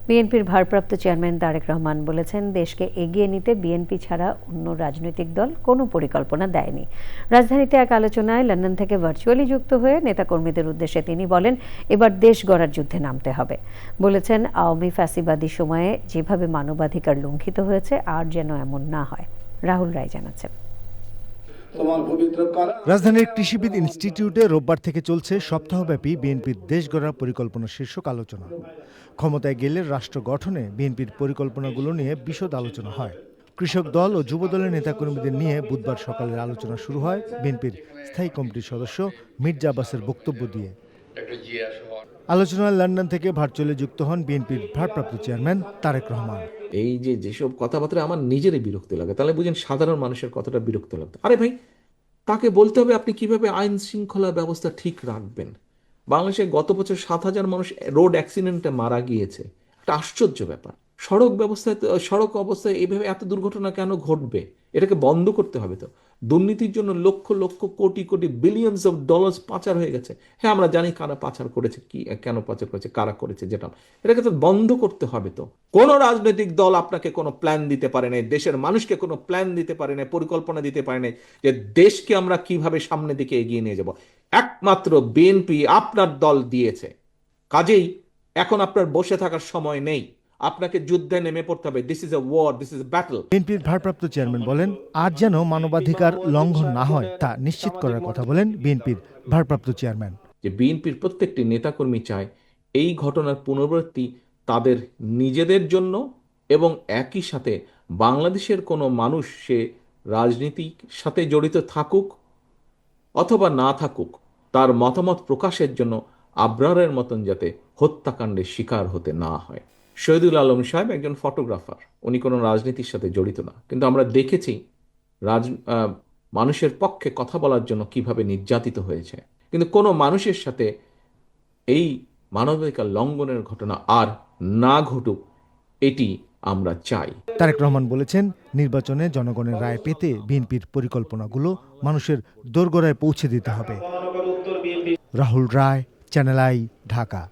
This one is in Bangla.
বিএনপির ভারপ্রাপ্ত চেয়ারম্যান তারেক রহমান বলেছেন, দেশকে এগিয়ে নিতে বিএনপি ছাড়া অন্য রাজনৈতিক দল কোনো পরিকল্পনা দেয়নি। রাজধানীতে এক আলোচনায় লন্ডন থেকে ভার্চুয়ালি যুক্ত হয়ে নেতাকর্মীদের উদ্দেশ্যে তিনি বলেন, এবার দেশ গড়ার যুদ্ধে নামতে হবে। বলেছেন, আওয়ামী ফ্যাসিবাদী সময়ে যেভাবে মানবাধিকার লঙ্ঘিত হয়েছে আর যেন এমন না হয়। রাহুল রায় জানাচ্ছেন। রাজধানীর কৃষিবিদ ইনস্টিটিউটে রোববার থেকে চলছে সপ্তাহব্যাপী বিএনপির দেশ গড়ার পরিকল্পনা শীর্ষক আলোচনা। ক্ষমতায় গেলে রাষ্ট্র গঠনে বিএনপির পরিকল্পনাগুলো নিয়ে বিশদ আলোচনা হয়। কৃষক দল ও যুব দলের নেতাকর্মীদের নিয়ে বুধবার সকালের আলোচনা শুরু হয় বিএনপির স্থায়ী কমিটির সদস্য মির্জা আব্বাসের বক্তব্য দিয়ে। আলোচনায় লন্ডন থেকে ভার্চুয়ালি যুক্ত হন বিএনপির ভারপ্রাপ্ত চেয়ারম্যান তারেক রহমান। এই যেসব কথাবার্তা আমার নিজেরই বিরক্তি লাগে, তাহলে বুঝেন সাধারণ মানুষের কতটা বিরক্ত লাগতো। আরে ভাই, তাকে বলতে হবে আপনি কিভাবে আইন শৃঙ্খলা ব্যবস্থা ঠিক রাখবেন। বাংলাদেশে গত বছর 7,000 মানুষ রোড অ্যাক্সিডেন্টে মারা গিয়েছে, একটা আশ্চর্য ব্যাপার। সড়ক অবস্থায় এইভাবে এত দুর্ঘটনা কেন ঘটবে? এটাকে বন্ধ করতে হবে। তো দুর্নীতির জন্য lakh lakh crore crore billions of dollars পাচার হয়ে গেছে। হ্যাঁ, আমরা জানি কারা পাচার করেছে, কি কেন পাচার করেছে, কারা করেছে, যেটা এটাকে তো বন্ধ করতে হবে। তো কোন রাজনৈতিক দল আপনাকে কোনো প্ল্যান দিতে পারে নাই, দেশের মানুষকে কোনো প্ল্যান দিতে পারে নাই, পরিকল্পনা দিতে পারে নাই যে দেশকে আমরা কিভাবে সামনের দিকে এগিয়ে নিয়ে যাব। একমাত্র বিএনপি আপনার দল দিয়েছে। কাজেই এখন আপনার বসে থাকার সময় নেই, আপনাকে যুদ্ধে নেমে পড়তে হবে। This is a war, this is a battle. বিএনপির ভারপ্রাপ্ত চেয়ারম্যান বলেন, আর যেন মানবাধিকার লঙ্ঘন না হয় তা নিশ্চিত করার কথা বলেন বিএনপির ভারপ্রাপ্ত চেয়ারম্যান। যে বিএনপির প্রত্যেকটি নেতাকর্মী চায় এই ঘটনার পুনরাবৃত্তি তাদের নিজেদের জন্য, এবং একই সাথে বাংলাদেশের কোনো মানুষ, সে রাজনীতির সাথে জড়িত থাকুক অথবা না থাকুক, তার মতামত প্রকাশের জন্য আবরারের মতন যাতে হত্যাকাণ্ডের শিকার হতে না হয়। শহীদুল আলম সাহেব একজন ফটোগ্রাফার, উনি কোনো রাজনীতির সাথে জড়িত না, কিন্তু আমরা দেখেছি মানুষের পক্ষে কথা বলার জন্য কিভাবে নির্যাতিত হয়েছে। কিন্তু কোনো মানুষের সাথে এই মানবাধিকার লঙ্ঘনের ঘটনা আর না ঘটুক, এটি আমরা চাই। তারেক রহমান বলেছেন, নির্বাচনে জনগণের রায় পেতে বিএনপির পরিকল্পনাগুলো মানুষের দোরগোড়ায় পৌঁছে দিতে হবে। রাহুল রায়, চ্যানেল আই, ঢাকা।